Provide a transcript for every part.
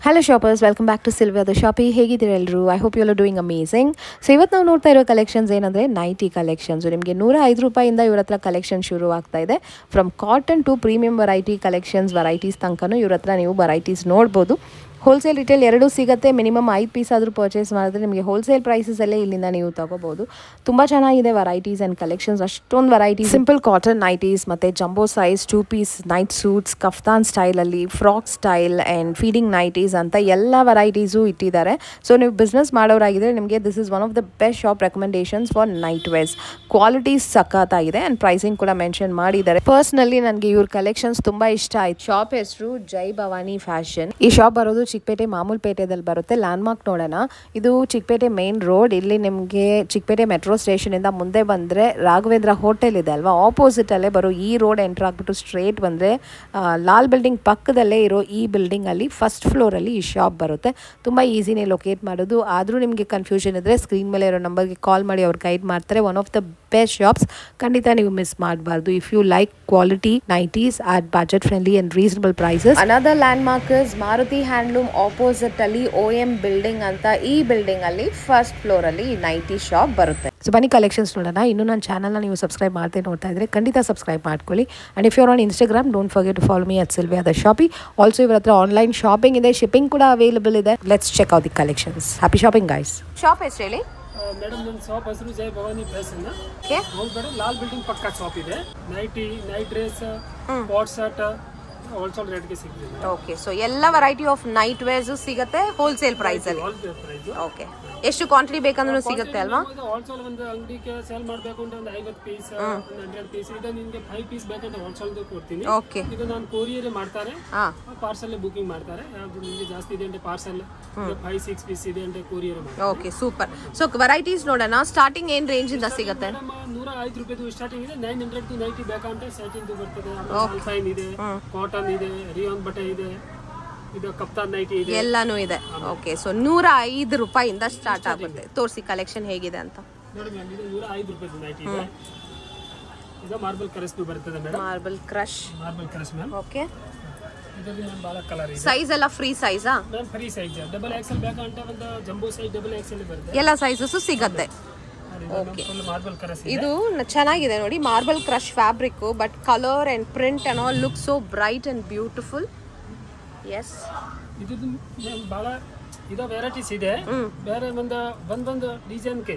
Hello shoppers, welcome back to Sylvia the Shoppy. ಹೇಗಿದ್ದೀರಾ ಎಲ್ಲರೂ? I hope you all are doing amazing. So ಇವತ್ತು ನಾವು ನೋಡ್ತಾ ಇರೋ ಕಲೆಕ್ಷನ್ಸ್ ಏನಂದ್ರೆ ನೈಟಿ ಕಲೆಕ್ಷನ್ಸ್. ನಿಮಗೆ 105 ರೂಪಾಯಿಂದ ಇವರ ಹತ್ರ ಕಲೆಕ್ಷನ್ ಶುರು ಆಗ್ತಾ ಇದೆ. From cotton to premium variety collections varieties ತನಕನೂ ಇವರ ಹತ್ರ ನೀವು ವೆರೈಟೀಸ್ ನೋಡ್ಬೋದು. ಹೋಲ್ಸೇಲ್ ರಿಟೇಲ್ ಎರಡೂ ಸಿಗುತ್ತೆ. ಮಿನಿಮಮ್ 5 ಪೀಸ್ ಆದರೂ ಪರ್ಚೇಸ್ ಮಾಡಿದ್ರೆ ನಿಮಗೆ ಹೋಲ್ಸೇಲ್ ಪ್ರೈಸಸಲ್ಲೇ ಇಲ್ಲಿಂದ ನೀವು ತಗೋಬೋದು. ತುಂಬ ಚೆನ್ನಾಗಿದೆ ವೆರೈಟೀಸ್ ಆ್ಯಂಡ್ ಕಲೆಕ್ಷನ್ಸ್. ಅಷ್ಟೊಂದು ವೆರೈಟೀಸ್, ಸಿಂಪಲ್ ಕಾಟನ್ ನೈಟೀಸ್ ಮತ್ತು jumbo size 2 piece night suits, kaftan ಸ್ಟೈಲಲ್ಲಿ, frock style and feeding nighties ಅಂತ ಎಲ್ಲ ವೆರೈಟೀಸು ಇಟ್ಟಿದ್ದಾರೆ. ಸೊ ನೀವು ಬಿಸ್ನೆಸ್ ಮಾಡೋರಾಗಿದ್ದರೆ ನಿಮಗೆ this is one of the best shop recommendations for night wears. Qualities ಸಖತ್ತಾಗಿದೆ ಆ್ಯಂಡ್ ಪ್ರೈಸಿಂಗ್ ಕೂಡ ಮೆನ್ಷನ್ ಮಾಡಿದ್ದಾರೆ. ಪರ್ಸ್ನಲಿ ನನಗೆ ಇವ್ರ ಕಲೆಕ್ಷನ್ಸ್ ತುಂಬ ಇಷ್ಟ ಆಯ್ತು. ಶಾಪ್ ಹೆಸರು ಜೈ ಭವಾನಿ ಫ್ಯಾಷನ್. ಈ ಶಾಪ್ ಬರೋದು ಚಿಕ್ಕಪೇಟೆ ಮಾಮೂಲ್ಪೇಟೆದಲ್ಲಿ ಬರುತ್ತೆ. ಲ್ಯಾಂಡ್ಮಾರ್ಕ್ ನೋಡೋಣ. ಇದು ಚಿಕ್ಕಪೇಟೆ ಮೇನ್ ರೋಡ್. ಇಲ್ಲಿ ನಿಮಗೆ ಚಿಕ್ಕಪೇಟೆ ಮೆಟ್ರೋ ಸ್ಟೇಷನಿಂದ ಮುಂದೆ ಬಂದರೆ ರಾಘವೇಂದ್ರ ಹೋಟೆಲ್ ಇದೆ ಅಲ್ವಾ, ಆಪೋಸಿಟಲ್ಲೇ ಬರೋ ಈ ರೋಡ್ ಎಂಟ್ರ್ ಆಗಿಬಿಟ್ಟು ಸ್ಟ್ರೇಟ್ ಬಂದರೆ ಲಾಲ್ ಬಿಲ್ಡಿಂಗ್ ಪಕ್ಕದಲ್ಲೇ ಇರೋ ಈ ಬಿಲ್ಡಿಂಗಲ್ಲಿ ಫಸ್ಟ್ ಫ್ಲೋರಲ್ಲಿ ಈ ಶಾಪ್ ಬರುತ್ತೆ. ತುಂಬ ಈಸಿನೇ ಲೊಕೇಟ್ ಮಾಡೋದು. ಆದರೂ ನಿಮಗೆ ಕನ್ಫ್ಯೂಷನ್ ಇದ್ದರೆ ಸ್ಕ್ರೀನ್ ಮೇಲೆ ಇರೋ ನಂಬರ್ಗೆ ಕಾಲ್ ಮಾಡಿ ಅವ್ರು ಗೈಡ್ ಮಾಡ್ತಾರೆ. One of the best shops, ಖಂಡಿತ ನೀವು ಮಿಸ್ ಮಾಡಬಾರ್ದು. If you like quality nighties at budget friendly and reasonable prices. Another landmark is Maruti handloom. Opposite ಅಲ್ಲಿ OM ಬಿಲ್ಡಿಂಗ್ ಅಂತ ಈ ಬಿಲ್ಡಿಂಗ್ ಅಲ್ಲಿ ಫಸ್ಟ್ ಫ್ಲೋರ್ ಅಲ್ಲಿ ಈ ನೈಟಿ ಶಾಪ್ ಬರುತ್ತೆ. ಸೊ ಬನ್ನಿ ಕಲೆಕ್ಷನ್ಸ್ ನೋಡೋಣ. ಇನ್ನು ನನ್ನ ಚಾನಲ್ನ ನೀವು ಸಬ್ಸ್ಕ್ರೈಬ್ ಮಾಡ್ತಾ ನೋಡ್ತಾ ಇದ್ರೆ ಖಂಡಿತ ಸಬ್ಸ್ಕ್ರೈಬ್ ಮಾಡ್ಕೊಳ್ಳಿ. And if you are on Instagram, don't forget to follow me at Sylvia the shoppy. Also ಇವರ ಹತ್ರ ಆನ್ಲೈನ್ ಶಾಪಿಂಗ್ ಇದೆ, ಶಿಪ್ಪಿಂಗ್ ಕೂಡ ಅವೈಲೇಬಲ್ ಇದೆ. Let's check out the collections. Happy shopping guys. Shop ಹೆಸರು ಹೇಳಿ ಮೇಡಮ್. ನನ್ನ shop ಹೆಸರು Jai Bhavani fashion. Madam Lal building ಪಕ್ಕ ಶಾಪ್ ಇದೆ. Nighty, night dress, coat shirt wholesale ರೇಟ್ಗೆ ಸಿಗುತ್ತೆ. ಓಕೆ, ಸೊ ಎಲ್ಲ ವೆರೈಟಿ ಆಫ್ ನೈಟ್ ವೇರ್ಸ್ ಸಿಗುತ್ತೆ ಹೋಲ್ಸೇಲ್ ಪ್ರೈಸ್ ಅಲ್ಲಿ. ಓಕೆ, ಎಷ್ಟು ಕ್ವಾಂಟಿಟಿ ಬೇಕಂದ್ರೂ ಸಿಗುತ್ತೆ ಅಲ್ವಾ? ಹೋಲ್ಸೇಲ್ ಒಂದು ಅಂಗಡಿಗೆ ಸೇಲ್ ಮಾಡಬೇಕು ಅಂದ್ರೆ ಒಂದು 50 ಪೀಸ್ 100 ಪೀಸ್ ಇದೆ. ನಿಮಗೆ 5 ಪೀಸ್ ಬೇಕಂದ್ರೆ ಹೋಲ್ಸೇಲ್ ಕೊಡ್ತೀನಿ. ಓಕೆ, ಇದು ನಾನು ಕೊರಿಯರ್ ಮಾಡ್ತಾರೆ, ಪಾರ್ಸಲ್ ಬುಕಿಂಗ್ ಮಾಡ್ತಾರೆ. ಯಾವುದು ನಿಮಗೆ ಜಾಸ್ತಿ ಇದೆ ಅಂದ್ರೆ ಪಾರ್ಸಲ್, 5-6 ಪೀಸ್ ಇದೆ ಅಂದ್ರೆ ಕೊರಿಯರ್ ಮಾಡ್ತಾರೆ. Okay, super. ಸೊ ವೆರೈಟೀಸ್ ನೋಡೋಣ. ಸ್ಟಾರ್ಟಿಂಗ್ ಏನ್ ರೇಂಜ್ ಇಂದ ಸಿಗುತ್ತೆ? 105 ರೂಪಾಯಿದು ಸ್ಟಾರ್ಟಿಂಗ್ ಇದೆ. 900 ಟು 90 ಬೇಕಂದ್ರೆ ಸೆಟ್ಟಿಂಗ್ ಬರ್ತದೆ. ಆಲ್ಫೈನ್ ಇದೆ, ಕಾಟನ್ ಇದೆ, ರಿಯಾನ್ ಬಟ್ಟೆ ಇದೆ, ಇದು ಕಪ್ತಾನ್ ನೈಟಿ ಇದೆ, ಎಲ್ಲಾನು ಇದೆ. ಓಕೆ, ಸೊ 105 ರೂಪಾಯಿಂದ ಸ್ಟಾರ್ಟ್ ಆಗುತ್ತೆ. ತೋರಿಸಿ ಕಲೆಕ್ಷನ್ ಹೇಗಿದೆ ಅಂತ. ನೋಡಿ ಮ್ಯಾಮ್, ಇದು 105 ರೂಪಾಯಿದು ನೈಟಿ ಇದೆ. ಇದು ಮಾರ್ಬಲ್ ಕ್ರಶ್ ಬರ್ತದೆ madam. Marble crush ma'am. Okay, ಇದರಲ್ಲಿ ಮ್ಯಾಮ್ ಬಹಳ ಕಲರ್ ಇದೆ. ಸೈಜ್ ಎಲ್ಲ ಫ್ರೀ ಸೈಜಾ ma'am? Free size. Double XL ಬೇಕಂದ್ರೆ ಒಂದು ಜಂಬೋ ಸೈಜ್ ಡಬಲ್ XL ಬರುತ್ತೆ. ಎಲ್ಲ ಸೈಜಸ್ ಸಿಗುತ್ತೆ. ಓಕೆ, ಮಾರ್ಬಲ್ ಕ್ರಶ್ ಇದು ಚೆನ್ನಾಗಿದೆ ನೋಡಿ. Marble crush fabric, but colour and print and all look so bright and beautiful. Yes, ಇದು ಬಹಳ ಇದು ವೆರೈಟೀಸ್ ಇದೆ. ಬೇರೆ ಒಂದು ಡಿಸೈನ್ಗೆ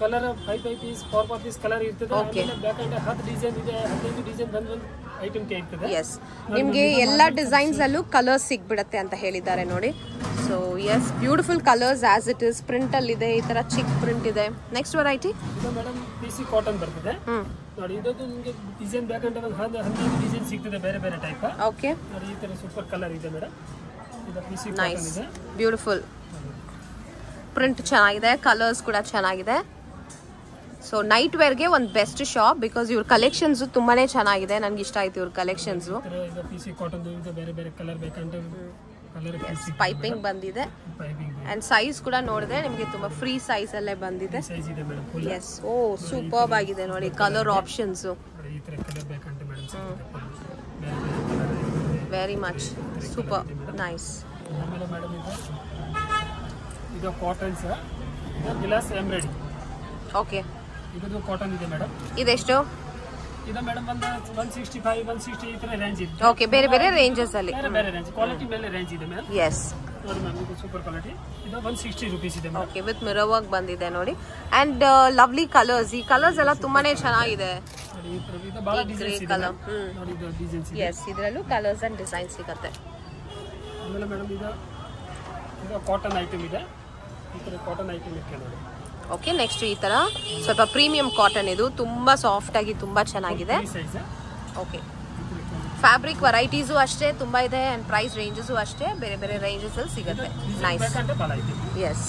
ಕಲರ್ 5 ಪೀಸ್ 4 ಪೀಸ್ ಕಲರ್ ಇರ್ತದೆ. ಬೇಕಂದ್ರೆ 10 ಡಿಸೈನ್ ಇದೆ, 15 ಡಿಸೈನ್ ಒಂದು ಐಟಮ್ ಗೆ ಇರ್ತದೆ. ಎಸ್, ನಿಮಗೆ ಎಲ್ಲ ಡಿಸೈನ್ಸ್ ಅಲ್ಲೂ ಕಲರ್ಸ್ ಸಿಗ್ಬಿಡುತ್ತೆ ಅಂತ ಹೇಳಿದ್ದಾರೆ ನೋಡಿ. So yes, beautiful colours as it is. Print ಅಲ್ಲಿ ಇದೆ, ಈ ತರ ಚಿಕ್ ಪ್ರಿಂಟ್ ಇದೆ. ನೆಕ್ಸ್ಟ್ ವೆರೈಟಿ ಇದು ಮೇಡಮ್ PC ಕಾಟನ್ ಬರ್ತದೆ ನೋಡಿ. ಇದು ನಿಮಗೆ ಡಿಸೈನ್ ಬೇಕಂದ್ರೆ ಒಂದು 15 ಡಿಸೈನ್ ಸಿಗ್ತದೆ, ಬೇರೆ ಬೇರೆ ಟೈಪ್. ಓಕೆ ನೋಡಿ, ಈ ತರ ಸೂಪರ್ ಕಲರ್ ಇದೆ ಮೇಡಮ್. ಇದು PC ಕಾಟನ್ ಇದೆ. ಬ್ಯೂಟಿಫುಲ್ ಪ್ರಿಂಟ್ ಚೆನ್ನಾಗಿದೆ, ಕಲರ್ಸ್ ಕೂಡ ಚೆನ್ನಾಗಿದೆ. ಸೊ ನೈಟ್ ವೇರ್ಗೆ ಒಂದು ಬೆಸ್ಟ್ ಶಾಪ್, ಬಿಕಾಸ್ ಇವ್ರ ಕಲೆಕ್ಷನ್ಸ್ ತುಂಬಾನೇ ಚೆನ್ನಾಗಿದೆ. ನನಗೆ ಇಷ್ಟ ಆಯ್ತು ಇವ್ರ ಕಲೆಕ್ಷನ್ಸ್. PC ಕಾಟನ್ ಇದು ಬೇರೆ ಬೇರೆ ಕಲರ್ ಬೇಕಂದ್ರೆ ಕಲರ್ ಪೈಪಿಂಗ್ ಬಂದಿದೆ ಅಂಡ್ ಸೈಜ್ ಕೂಡ ನೋಡಿದ್ರೆ ನಿಮಗೆ ತುಂಬಾ ಫ್ರೀ ಸೈಜ್ ಅಲ್ಲೇ ಬಂದಿದೆ. ಸೈಜ್ ಇದೆ ಮೇಡಮ್ ಫುಲ್. ಎಸ್, ಓ ಸೂಪರ್ಬ್ ಆಗಿದೆ ನೋಡಿ ಕಲರ್ ಆಪ್ಷನ್ಸ್. ಈ ತರ ಕಲರ್ ಬೇಕಂದ್ರೆ ಮೇಡಮ್ ಸಿಗುತ್ತೆ. Very much super nice. ಆಮೇಲೆ ಮೇಡಮ್ ಇದು ಕಾಟನ್ಸ್ ಗ್ಲಾಸ್ ಎಂಬ್ರಾಯ್ಡಿ. ಓಕೆ, ಇದು ಕಾಟನ್ ಇದೆ ಮೇಡಮ್. ಇದೆಷ್ಟು? ಇದು ಮೇಡಮ್ ಒಂದು 165 160 ಈ ತರ ರೇಂಜ್ ಇದೆ. ಓಕೆ, ಬೇರೆ ಬೇರೆ ರೇಂಜಸ್ ಅಲ್ಲಿ ಬೇರೆ ರೇಂಜ್, ಕ್ವಾಲಿಟಿ ಮೇಲೆ ರೇಂಜ್ ಇದೆ ಮೇಡಮ್. ಎಸ್, ನೋಡಿ ಮ್ಯಾಮ್, ಇದು ಸೂಪರ್ ಕ್ವಾಲಿಟಿ. ಇದು 160 ರೂಪೀಸ್ ಇದೆ. ಓಕೆ, ವಿತ್ ಮಿರರ್ ವರ್ಕ್ ಬಂದಿದೆ ನೋಡಿ. And lovely colours. ಈ ಕಲರ್ಸ್ ಎಲ್ಲ ತುಂಬಾನೇ ಚೆನ್ನಾಗಿದೆ. ನೋಡಿ, ಇದು ಬಹಳ ಡಿಸೈನ್ಸ್ ಇದೆ ನೋಡಿ. ಇದು ಡಿಸೈನ್ಸ್ ಇದೆ. ಎಸ್, ಇದರಲ್ಲೂ ಕಲರ್ಸ್ ಅಂಡ್ ಡಿಸೈನ್ ಸಿಗುತ್ತೆ. ಆಮೇಲೆ ಮೇಡಮ್ ಇದು ಕಾಟನ್ ಐಟಮ್ ಇದೆ. ಈ ತರ ಕಾಟನ್ ಐಟಮ್ ಇದೆ ನೋಡಿ. ಓಕೆ, ನೆಕ್ಸ್ಟ್ ಈ ತರ ಸ್ವಲ್ಪ ಪ್ರೀಮಿಯಂ ಕಾಟನ್. ಇದು ತುಂಬಾ ಸಾಫ್ಟ್ ಆಗಿ ತುಂಬಾ ಚೆನ್ನಾಗಿದೆ. ಓಕೆ, ಫ್ಯಾಬ್ರಿಕ್ ವೆರೈಟೀಸು ಅಷ್ಟೇ ತುಂಬಾ ಇದೆ ಅಂಡ್ ಪ್ರೈಸ್ ರೇಂಜಸ್ ಅಷ್ಟೇ ಬೇರೆ ಬೇರೆ ರೇಂಜಸ್ ಅಲ್ಲಿ ಸಿಗುತ್ತೆ. Nice. Yes,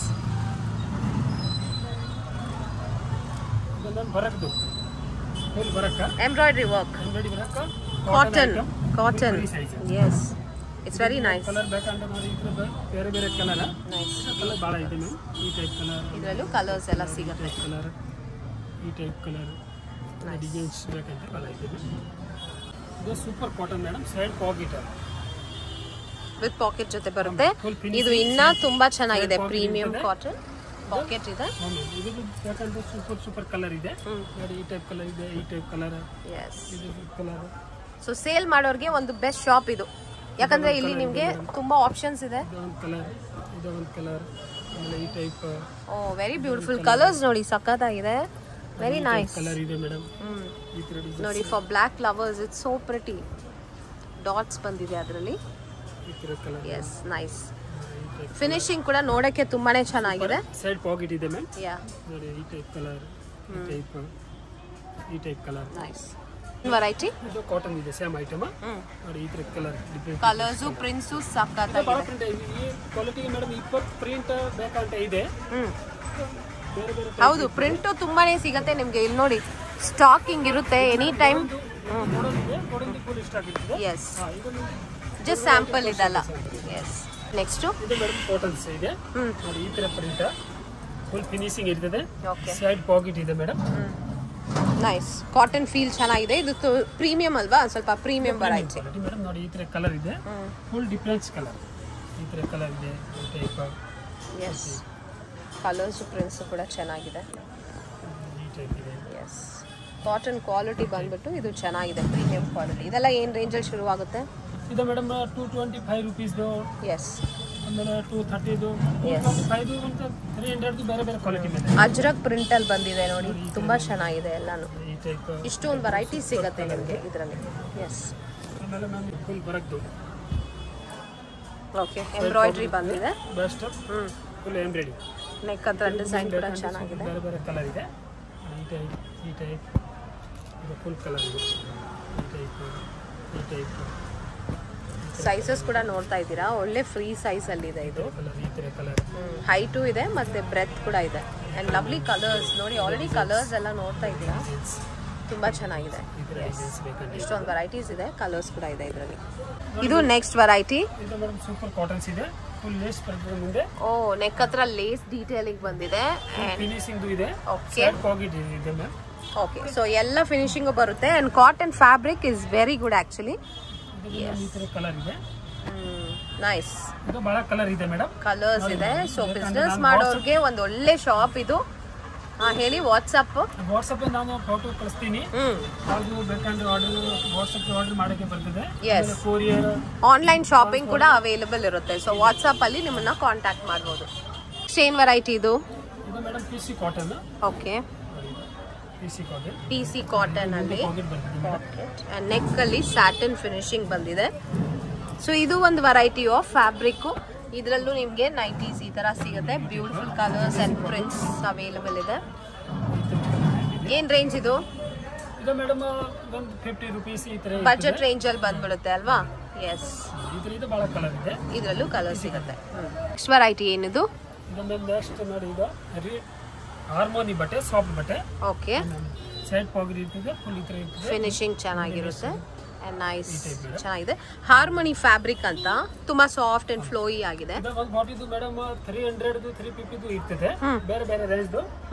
embroidery work, cotton. Yes, it's very nice. Colour ಬೇಕಂದ್ರೆ ನೋಡಿ, ಬೇರೆ ಬೇರೆ ಕಲರ್. ನೈಸ್ ಕಲರ್ ಬಹಳ ಇದೆ ಮ್ಯಾಮ್. ಈ ಟೈಪ್ ಕಲರ್, ಇದರಲ್ಲೂ ಕಲರ್ಸ್ ಎಲ್ಲ ಸಿಗುತ್ತೆ. ಕಲರ್, ಈ ಟೈಪ್ ಕಲರ್, ಡಿಸೈನ್ಸ್ ಬೇಕಂದ್ರೆ ಬಹಳ ಇದೆ. ಇದು super cotton madam. Side packet with packet ಜೊತೆ ಬರುತ್ತೆ. ಇದು ಇನ್ನ ತುಂಬಾ ಚೆನ್ನಾಗಿದೆ, ಪ್ರೀಮಿಯಂ ಕಾಟನ್ ಪಾಕೆಟ್ ಇದೆ. ಇದು ಬೇಕಂದ್ರೆ ಸೂಪರ್ ಕಲರ್ ಇದೆ ನೋಡಿ, ಈ ಟೈಪ್ ಕಲರ್ ಇದೆ, ಈ ಟೈಪ್ ಕಲರ್. ಎಸ್, ಇದು ಕಲರ್. ಸೊ ಸೇಲ್ ಮಾಡೋರಿಗೆ ಒಂದು ಬೆಸ್ಟ್ ಶಾಪ್ ಇದು, ಯಾಕಂದ್ರೆ ಇಲ್ಲಿ ನಿಮ್ಗೆ ತುಂಬಾ ಆಪ್ಷನ್ಸ್ ಇದೆ. ಇದು ಒಂದು ಕಲರ್, ಇದು ಒಂದು ಕಲರ್, ಆಮೇಲೆ ಈ type. Oh very beautiful colours ನೋಡಿ, ಸಖತ್ತಾಗಿದೆ, ವೆರಿ ನೈಸ್ ಕಲರ್ ಇದೆ ಮೇಡಮ್. ಈ ತರ ನೋಡಿ, for black lovers it's so pretty. Dots ಬಂದಿದೆ ಅದರಲ್ಲಿ. ಈ ತರ ಕಲರ್. S, nice. ಫಿನಿಶಿಂಗ್ ಕೂಡ ನೋಡಕ್ಕೆ ತುಂಬಾನೇ ಚೆನ್ನಾಗಿದೆ. ಸೈಡ್ ಪಾಕೆಟ್ ಇದೆ ಮ್ಯಾಮ್. ಯಾ, ನೋಡಿ ಈ ಟೈಪ್ ಕಲರ್, ಈ ಟೈಪ್ ಕಲರ್. Nice variety. ಇದು ಕಾಟನ್ ಇದೆ, ಸೇಮ್ ಐಟಮ್. ನೋಡಿ ಈ ತರ ಕಲರ್, ಡಿಫರೆಂಟ್ ಕಲರ್ಸ್, ಪ್ರಿಂಟ್ಸ್ ಸಖತ್ತಾಗಿದೆ. ಬಹಳ ಪ್ರಿಂಟ್ ಇದೆ ಈ ಕ್ವಾಲಿಟಿಗೆ ಮೇಡಮ್. 20 ಪ್ರಿಂಟ್ ಬೇಕಂತ ಇದೆ. ಬೇರೆ ಬೇರೆ ಹೌದು, ಪ್ರಿಂಟ್ ತುಂಬಾನೇ ಸಿಗತ್ತೆ ನಿಮ್ಗೆ. ಇಲ್ಲಿ ನೋಡಿ, ಸ್ಟಾಕಿಂಗ್ ಇರುತ್ತೆ ಎನಿ ಟೈಮ್. ಫುಲ್ ಸ್ಟಾಕ್ ಇದೆ. ಎಸ್, ಜಸ್ಟ್ ಸ್ಯಾಂಪಲ್ ಇದಲ್ಲ. ಎಸ್, ನೆಕ್ಸ್ಟ್ ಇದು ಮೇಡಮ್ ಕಾಟನ್ಸ್ ಇದೆ. ನೋಡಿ ಈ ತರ ಪ್ರಿಂಟ್, ಫುಲ್ ಫಿನಿಶಿಂಗ್ ಇರ್ತದೆ. ಓಕೆ, ಸೈಡ್ ಪಾಕೆಟ್ ಇದೆ ಮೇಡಮ್. ನೈಸ್ ಕಾಟನ್ ಫೀಲ್ ಚೆನ್ನಾಗಿದೆ. ಇದು ಪ್ರೀಮಿಯಂ ಅಲ್ವಾ, ಸ್ವಲ್ಪ ಪ್ರೀಮಿಯಂ ವೆರೈಟಿ ಮೇಡಮ್. ನೋಡಿ ಈ ತರ ಕಲರ್ ಇದೆ, ಫುಲ್ ಡಿಫರೆನ್ಸ್ ಕಲರ್. ಈ ತರ ಕಲರ್ ಇದೆ, ಈ ಟೈಪ್. ಎಸ್, ಕಲರ್ಸ್, ಪ್ರಿಂಟ್ಸ್ ಕೂಡ ಚೆನ್ನಾಗಿದೆ. ಈ ಟೈಪ್ ಇದೆ. ಎಸ್, ಕಾಟನ್ ಕ್ವಾಲಿಟಿ ಬಂದ್ಬಿಟ್ಟು ಇದು ಚೆನ್ನಾಗಿದೆ, ಪ್ರೀಮಿಯಂ ಕ್ವಾಲಿಟಿ. ಇದೆಲ್ಲ ಏನು ರೇಂಜಲ್ಲಿ ಶುರು ಆಗುತ್ತೆ? ಇದು ಮೇಡಮ್ 225 ರುಪೀಸ್ದು. ಎಸ್, ಆಮೇಲೆ 230ದು, 225 ಅಂತ 300ದು ಬೇರೆ ಬೇರೆ ಕ್ವಾಲಿಟಿ ಇದೆ. ಅಜ್ರಕ್ ಪ್ರಿಂಟಲ್ಲಿ ಬಂದಿದೆ ನೋಡಿ, ತುಂಬ ಚೆನ್ನಾಗಿದೆ ಎಲ್ಲಾನು. ಈ ಟೈಪ್ ಇಷ್ಟೊಂದು ವೆರೈಟೀಸ್ ಸಿಗುತ್ತೆ ನಿಮಗೆ ಇದರಲ್ಲಿ. ಎಸ್, ಆಮೇಲೆ ಮ್ಯಾಮ್ ಫುಲ್ ವರ್ಕ್ದು. ಓಕೆ, ಎಂಬ್ರಾಯ್ಡ್ರಿ ಬಂದಿದೆ. ಬೆಸ್ಟ್. Full embroidery. ನೆಕ್ ಹತ್ರ ಡಿಸೈನ್ ಕೂಡ ಚೆನ್ನಾಗಿದೆ. ಬೇರೆ ಬೇರೆ ಕಲರ್ ಇದೆ. ಈ ಟೈಪ್, ಈ ಟೈಪ್. ಇದು ಫುಲ್ ಕಲರ್ ಇದೆ. ಈ ಟೈಪ್, ಈ ಟೈಪ್. ಸೈಜಸ್ ಕೂಡ ನೋಡ್ತಾ ಇದ್ದೀರಾ, ಒಳ್ಳೆ ಫ್ರೀ ಸೈಜ್ ಅಲ್ಲಿ ಇದೆ ಇದು. ಕಲರ್, ಈ ತರ ಕಲರ್. ಹೈಟು ಇದೆ ಮತ್ತೆ ಬ್ರೆತ್ ಕೂಡ ಇದೆ. ಅಂಡ್ ಲವ್ಲಿ ಕಲರ್ಸ್ ನೋಡಿ, ಆಲ್ರೆಡಿ ಕಲರ್ಸ್ ಎಲ್ಲ ನೋಡ್ತಾ ಇದ್ದೀರಾ, ತುಂಬಾ ಚೆನ್ನಾಗಿದೆ. ಇಷ್ಟೊಂದು ವೆರೈಟೀಸ್ ಇದೆ, ಕಲರ್ಸ್ ಕೂಡ ಇದೆ ಇದರಲ್ಲಿ. ಇದು ನೆಕ್ಸ್ಟ್ ವೆರೈಟಿ. ಇದು ಮೇಡಮ್ ಸೂಪರ್ ಕಾಟನ್ಸ್ ಇದೆ, ಫುಲ್ ಲೇಸ್ ಬರ್ತದೆ ಮುಂದೆ. ಓ, ನೆಕ್ ಹತ್ರ ಲೇಸ್ ಡೀಟೇಲಿಂಗ್ ಬಂದಿದೆ. ಫಿನಿಶಿಂಗ್ ಇದೆ. ಓಕೆ, ಸೈಡ್ ಪಾಕೆಟ್ ಇದೆ ಮ್ಯಾಮ್. ಓಕೆ, ಸೊ ಎಲ್ಲ ಫಿನಿಶಿಂಗ್ ಬರುತ್ತೆ. And cotton fabric is very good actually. ಈ ತರ ಕಲರ್ ಇದೆ. ನೈಸ್, ಇದು ಬಹಳ ಕಲರ್ ಇದೆ ಮೇಡಮ್. ಕಲರ್ಸ್ ಇದೆ. ಸೊ ಬಿಸ್ನೆಸ್ ಮಾಡೋರ್ಗೆ ಒಂದು ಒಳ್ಳೆ ಶಾಪ್ ಇದು. ಹೇಳಿ, ವಾಟ್ಸಪ್ ನಾನು ಫೋಟೋ ಕಳಿಸ್ತೀನಿ. ಅದು ಬೇಕಂದ್ರೆ ವಾಟ್ಸಪ್ ಆರ್ಡರ್ ಮಾಡಕ್ಕೆ ಬರ್ತದೆ. ಎಸ್, ಕೊರಿಯರ್, ಆನ್ಲೈನ್ ಶಾಪಿಂಗ್ ಕೂಡ ಅವೈಲೇಬಲ್ ಇರುತ್ತೆ. ಸೊ ವಾಟ್ಸಪ್ ಅಲ್ಲಿ ನಿಮ್ಮನ್ನ ಕಾಂಟ್ಯಾಕ್ಟ್ ಮಾಡಬಹುದು. ಏನ್ ವೆರೈಟಿ ಇದು? ಇದು madam PC cotton. Okay, PC cotton ಅಲ್ಲಿ ಪಾಕೆಟ್ ಅಂಡ್ ನೆಕ್ ಅಲ್ಲಿ ಸ್ಯಾಟಿನ್ ಫಿನಿಶಿಂಗ್ ಬಂದಿದೆ. ಸೊ ಇದು ಒಂದು ವೆರೈಟಿ ಆಫ್ ಫ್ಯಾಬ್ರಿಕ್. ಇದರಲ್ಲೂ ನಿಮಗೆ ನೈಟೀಸ್ ಈ ತರ ಸಿಗುತ್ತೆ. Beautiful colours and prints available ಇದೆ. ಏನ್ ರೇಂಜ್ ಇದು? ಇದು ಮೇಡಮ್ 150 ರೂಪೀಸ್ ಈ ತರ ಬಜೆಟ್ ರೇಂಜ್ ಅಲ್ಲಿ ಬಂದ್ಬಿಡುತ್ತೆ ಅಲ್ವಾ? ಎಸ್, ಇದರಲ್ಲಿ ಬಹಳ ಕಲರ್ ಇದೆ. ಇದರಲ್ಲೂ ಕಲರ್ ಸಿಗುತ್ತೆ. ನೆಕ್ಸ್ಟ್ ವೆರೈಟಿ ಏನಿದು? ಇದು ನೆಕ್ಸ್ಟ್ ನೋಡಿ, ಇದು ಹಾರ್ಮೋನಿ ಬಟ್ಟೆ, ಸಾಫ್ಟ್ ಬಟ್ಟೆ. ಓಕೆ, ಸೈಡ್ ಪಾಕೆಟ್ ಇರ್ತದೆ, ಫುಲ್ ಈ ತರ ಇರ್ತದೆ. ಫಿನಿಶಿಂಗ್ ಚೆನ್ನಾಗಿರುತ್ತೆ. ನೈಸ್, ಚೆನ್ನಾಗಿದೆ. ಹಾರ್ಮೋನಿ ಫ್ಯಾಬ್ರಿಕ್ ಅಂತ, ತುಂಬಾ ಸಾಫ್ಟ್ ಅಂಡ್ ಫ್ಲೋಯಿ ಆಗಿದೆ. ಒಂದು ಬಾಟಿದು ಮೇಡಮ್ 300ದು 350ದು ಇರ್ತದೆ, ಬೇರೆ ಬೇರೆ ರೇಂಜ್ದು.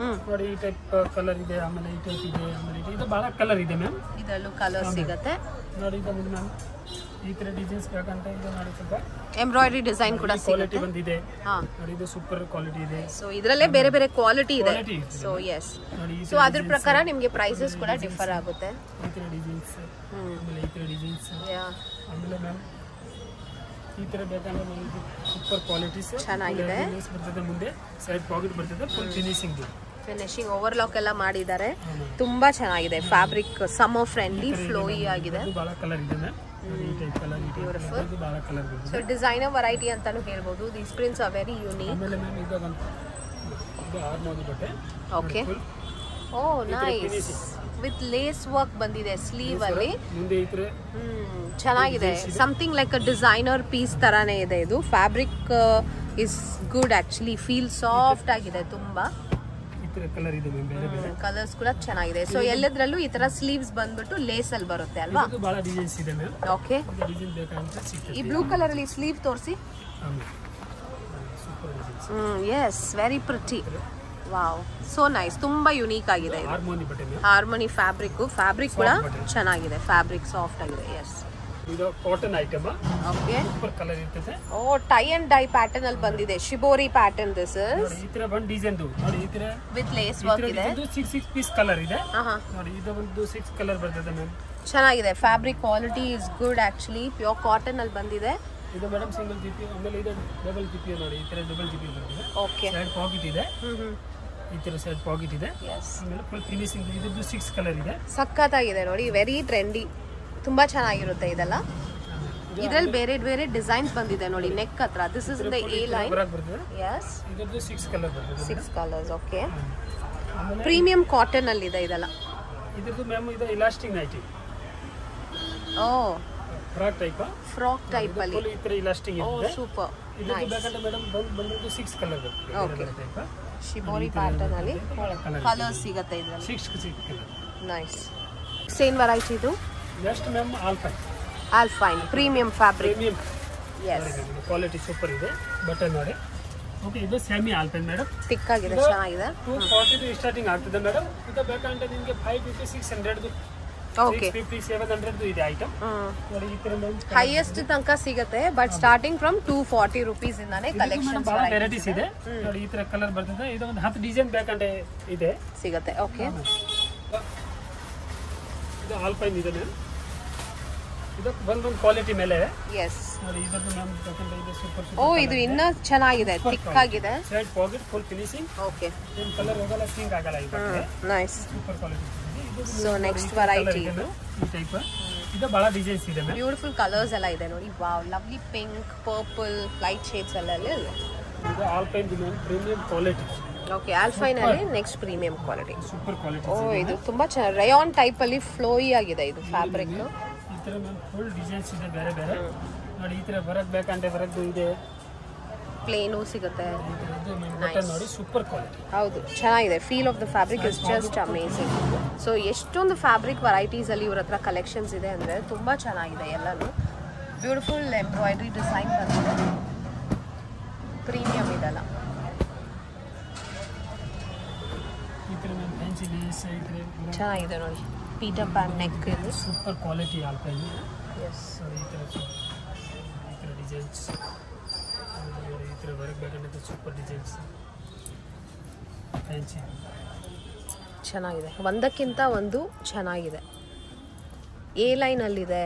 ನೋಡಿ ಈ ಟೈಪ್ ಕಲರ್ ಇದೆ, ಆಮೇಲೆ ಈ ಟೈಪ್ ಇದೆ, ಆಮೇಲೆ ಇದು ಬಹಳ ಕಲರ್ ಇದೆ ಮ್ಯಾಮ್. ಇದರಲ್ಲೂ ಕಲರ್ ಸಿಗುತ್ತೆ. ನೋಡಿ ಇದು ಮ್ಯಾಮ್ ಈ ತರ ಡಿಸೈನ್ಸ್ ಬೇಕಂತ ಇದು ಮಾಡಿ ಸ್ವಲ್ಪ ಎಂಬ್ರಾಯ್ಡ್ರಿ ಡಿಸೈನ್ ಕೂಡ ಕ್ವಾಲಿಟಿ ಬಂದಿದೆ. ಹಾ, ನೋಡಿ ಇದು ಸೂಪರ್ ಕ್ವಾಲಿಟಿ ಇದೆ. ಸೊ ಇದರಲ್ಲೇ ಬೇರೆ ಬೇರೆ ಕ್ವಾಲಿಟಿ ಇದೆ. ಸೊ ಎಸ್, ಸೊ ಅದ್ರ ಪ್ರಕಾರ ನಿಮಗೆ ಪ್ರೈಸಸ್ ಕೂಡ ಡಿಫರ್ ಆಗುತ್ತೆ. ಈ ತರ ಡಿಸೈನ್ಸ್, ಆಮೇಲೆ ಈ ತರ ಡಿಸೈನ್ಸ್, ಆಮೇಲೆ ಮ್ಯಾಮ್ ಈ ತರ ಬೇಕಂದ್ರೆ ನಮಗೆ ಸೂಪರ್ ಕ್ವಾಲಿಟೀಸ್ ಚೆನ್ನಾಗಿದೆ. ಬರ್ತದೆ, ಮುಂದೆ ಸೈಡ್ ಪಾಕೆಟ್ ಬರ್ತದೆ, ಫುಲ್ ಫಿನಿಶಿಂಗ್ ಓವರ್ಲಾಕ್ ಎಲ್ಲ ಮಾಡಿದ್ದಾರೆ. ತುಂಬಾ ಚೆನ್ನಾಗಿದೆ ಫ್ಯಾಬ್ರಿಕ್, ಸಮ್ಮರ್ ಫ್ರೆಂಡ್ಲಿ, ಫ್ಲೋಯಿ ಆಗಿದೆ. ಬಹಳ ಕಲರ್ ಇದೆ ಮ್ಯಾಮ್. ಬ್ಯೂಟಿಫುಲ್. ಬಹಳ ಕಲರ್ ಇದೆ. ಸೊ ಡಿಸೈನರ್ ವೆರೈಟಿ ಅಂತಾನು ಹೇಳ್ಬೋದು. These prints are very unique. ಆಮೇಲೆ ಮ್ಯಾಮ್ ಇದು ಹಾರ್ಮೋನಿ ಬಟ್ಟೆ. Okay, oh nice, with lace work ಬಂದಿದೆ ಸ್ಲೀವ್ ಅಲ್ಲಿ. ಮುಂದೆ ಈ ತರ ಚೆನ್ನಾಗಿದೆ. Something like a designer piece ತರಾನೇ ಇದೆ ಇದು. Fabric is good actually, feel soft ಆಗಿದೆ ತುಂಬಾ. ಕಲರ್ ಇದೆ ಮ್ಯಾಮ್, ಬೇರೆ ಬೇರೆ ಕಲರ್ಸ್ ಕೂಡ ಚೆನ್ನಾಗಿದೆ. ಸೊ ಎಲ್ಲದರಲ್ಲೂ ಈ ತರ ಸ್ಲೀವ್ಸ್ ಬಂದ್ಬಿಟ್ಟು ಲೇಸ್ ಅಲ್ಲಿ ಬರುತ್ತೆ ಅಲ್ವಾ? ಇದು ಬಹಳ ಡಿಸೈನ್ಸ್ ಇದೆ ಮ್ಯಾಮ್. ಓಕೆ, ಡಿಸೈನ್ ಬೇಕಂತ ಸಿಗ್ತದೆ. ಈ ಬ್ಲೂ ಕಲರ್ ಅಲ್ಲಿ ಸ್ಲೀವ್ ತೋರಿಸಿ. Super designs. Yes, very pretty. Wow, so nice. ತುಂಬಾ ಯುನೀಕ್ ಆಗಿದೆ ಇದು. ಹಾರ್ಮೋನಿ ಬಟ್ಟೆ ಮ್ಯಾಮ್. ಹಾರ್ಮೋನಿ ಫ್ಯಾಬ್ರಿಕ್ ಕೂಡ ಚೆನ್ನಾಗಿದೆ. ಫ್ಯಾಬ್ರಿಕ್ ಸಾಫ್ಟ್ ಆಗಿದೆ. ಎಸ್, ಇದು cotton item. Okay, super colour ಇರ್ತದೆ. Oh tie and dye pattern ಅಲ್ಲಿ ಬಂದಿದೆ, ಶಿಬೋರಿ ಪ್ಯಾಟರ್ನ್. ದಿಸ್ ಇಸ್ ಈ ತರ ಒಂದು ಡಿಸೈನ್ ನೋಡಿ, ಈ ತರ ವಿತ್ ಲೇಸ್ ವರ್ಕ್ ಇದೆ. ಇದು 6 ಪೀಸ್ ಕಲರ್ ಇದೆ ನೋಡಿ. ಇದು ಒಂದು 6 ಕಲರ್ ಬರ್ತದೆ ಮ್ಯಾಮ್. ಚೆನ್ನಾಗಿದೆ. Fabric quality is good actually. Pure cotton ಅಲ್ಲಿ ಬಂದಿದೆ ಇದು ಮೇಡಮ್. ಸಿಂಗಲ್ ಜಿಪಿ, ಆಮೇಲೆ ಇದು ಡಬಲ್ ಜಿಪಿ ನೋಡಿ. ಈ ತರ ಡಬಲ್ ಜಿಪಿ ಬರ್ತದೆ. ಓಕೆ, ಸೈಡ್ ಪಾಕೆಟ್ ಇದೆ. ಈ ತರ ಸೈಡ್ ಪಾಕೆಟ್ ಇದೆ. ಆಮೇಲೆ ಫುಲ್ ಫಿನಿಶಿಂಗ್. ಇದು 6 ಕಲರ್ ಇದೆ. ಸಖತ್ತಾಗಿದೆ ನೋಡಿ. ವೆರಿ ಟ್ರೆಂಡಿ, ತುಂಬಾ ಚೆನ್ನಾಗಿರುತ್ತೆ ಇದೆಲ್ಲ. ಇದರಲ್ಲಿ ಬೇರೆ ಬೇರೆ ಡಿಸೈನ್ಸ್ ಬಂದಿದೆ ನೋಡಿ ನೆಕ್ ಹತ್ರ. This is in the A line. Yes, ಇದರದ್ದು 6 ಕಲರ್ ಬರ್ತದೆ. 6 ಕಲರ್ಸ್. ಓಕೆ, ಪ್ರೀಮಿಯಂ ಕಾಟನ್ ಅಲ್ಲಿ ಇದೆ ಇದೆಲ್ಲ. ಇದರದ್ದು ಮ್ಯಾಮ್ ಇದು elastic nighty. Oh, frock type. Frock type ಅಲ್ಲಿ ಈ ತರ ಇಲಾಸ್ಟಿಕ್ ಇದೆ. Oh super. ಇದಕ್ಕೆ ಬೇಕಂದ್ರೆ ಮೇಡಮ್ ಬಂದಿದ್ದು 6 ಕಲರ್ ಬರ್ತದೆ. ಓಕೆ, ಶಿಬೋರಿ ಪ್ಯಾಟರ್ನ್ ಅಲ್ಲಿ ಕಲರ್ಸ್ ಸಿಗುತ್ತೆ ಇದರಲ್ಲಿ. 6 ಕಲರ್. ನೈಸ್. ಸೇಮ್ ವೆರೈಟಿ ಇದು. Next ma'am alpine. Alpine premium fabric. Premium. Yes, quality super ಇದೆ. ಬಟನ್ ನೋಡಿ. ಓಕೆ, ಇದು ಸೆಮಿ ಆಲ್ಪೈನ್ ಮೇಡಮ್. ಥಿಕ್ ಆಗಿದೆ, ಚೆನ್ನಾಗಿದೆ. 240 ಸ್ಟಾರ್ಟಿಂಗ್ ಆಗ್ತದೆ ಮೇಡಮ್. ಇದು ಬೇಕಂದ್ರೆ ನಿಮಗೆ 550 600 ಓಕೆ, 650 700 ಇದೆ ಐಟಮ್ ನೋಡಿ. ಈ ತರ ಹೈಯೆಸ್ಟ್ ತನಕ ಸಿಗುತ್ತೆ, ಬಟ್ ಸ್ಟಾರ್ಟಿಂಗ್ ಫ್ರಮ್ 240 ರೂಪೀಸ್ ಇಂದಾನೆ ಕಲೆಕ್ಷನ್ಸ್ ಬಹಳ ವೆರೈಟೀಸ್ ಇದೆ ನೋಡಿ. ಈ ತರ ಕಲರ್ ಬರ್ತದೆ. ಇದು ಒಂದು 10 ಡಿಸೈನ್ ಬೇಕಂದ್ರೆ ಇದೆ ಸಿಗುತ್ತೆ. ಓಕೆ, ಇದು ಆಲ್ಪೈನ್ ಇದೆ ಮ್ಯಾಮ್. ಇದು ಒಂದು ಕ್ವಾಲಿಟಿ ಮೇಲೆ. ಎಸ್ ನೋಡಿ, ಇದನ್ನು ಮ್ಯಾಮ್ ಬೇಕಂದ್ರೆ ಇದು ಸೂಪರ್. ಓ, ಇದು ಇನ್ನೂ ಚೆನ್ನಾಗಿದೆ, ಥಿಕ್ ಆಗಿದೆ. Side packet full finishing. Okay, ಏನು ಕಲರ್ ಹೋಗಲ್ಲ, ಸಿಂಕ್ ಆಗಲ್ಲ. ಇದು nice. Super quality. So next variety ಇದು. ಈ ಟೈಪ್ ಇದು ಬಹಳ ಡಿಸೈನ್ಸ್ ಇದೆ ಮ್ಯಾಮ್. ಬ್ಯೂಟಿಫುಲ್ ಕಲರ್ಸ್ ಎಲ್ಲ ಇದೆ ನೋಡಿ. Wow, lovely pink, purple, light shades ಎಲ್ಲ ಇದೆ. ಇದು alpine premium quality. Okay, alpine ಅಲ್ಲಿ next premium quality. Super quality. Oh, ಇದು ತುಂಬಾ ಚೆನ್ನಾಗಿ ರಯಾನ್ ಟೈಪ್ ಅಲ್ಲಿ ಫ್ಲೋಯಿ ಆಗಿದೆ ಇದು ಫ್ಯಾಬ್ರಿಕ್. ಈ ತರ ಮ್ಯಾಮ್ ಫುಲ್ ಡಿಸೈನ್ಸ್ ಇದೆ ಬೇರೆ ಬೇರೆ ನೋಡಿ. ಈ ತರ ಬರಕ್ ಬೇಕಂದ್ರೆ ಬರದ್ದು ಇದೆ. ಪ್ಲೇನು ಸಿಗುತ್ತೆ. ನೋಡಿ, ಸೂಪರ್ ಕ್ವಾಲಿಟಿ. ಹೌದು, ಚೆನ್ನಾಗಿದೆ. Feel of the fabric is just amazing. So ಎಷ್ಟೊಂದು ಫ್ಯಾಬ್ರಿಕ್ ವೆರೈಟೀಸ್ ಅಲ್ಲಿ ಇವ್ರ ಹತ್ರ ಕಲೆಕ್ಷನ್ಸ್ ಇದೆ ಅಂದ್ರೆ ತುಂಬಾ ಚೆನ್ನಾಗಿದೆ ಎಲ್ಲಾನು. ಬ್ಯೂಟಿಫುಲ್ ಎಂಬ್ರಾಯ್ಡ್ರಿ ಡಿಸೈನ್ ಬಂದಿದೆ. ಪ್ರೀಮಿಯಂ ಇದೆಲ್ಲ. ಚೆನ್ನಾಗಿದೆ ನೋಡಿ. ಪೀಟರ್ ಪ್ಯಾನ್ ನೆಕ್ ಇದೆ. Super quality alpine. ಎಸ್, ಈ ತರ ಡಿಸೈನ್ಸ್. ಈ ತರ ವರ್ಕ್ ಬೇಕಂದ್ರೆ ಸೂಪರ್ ಡಿಸೈನ್ಸ್. ಫ್ಯಾನ್ಸಿ ಚೆನ್ನಾಗಿದೆ. ಒಂದಕ್ಕಿಂತ ಒಂದು ಚೆನ್ನಾಗಿದೆ. ಎ ಲೈನ್ ಅಲ್ಲಿದೆ,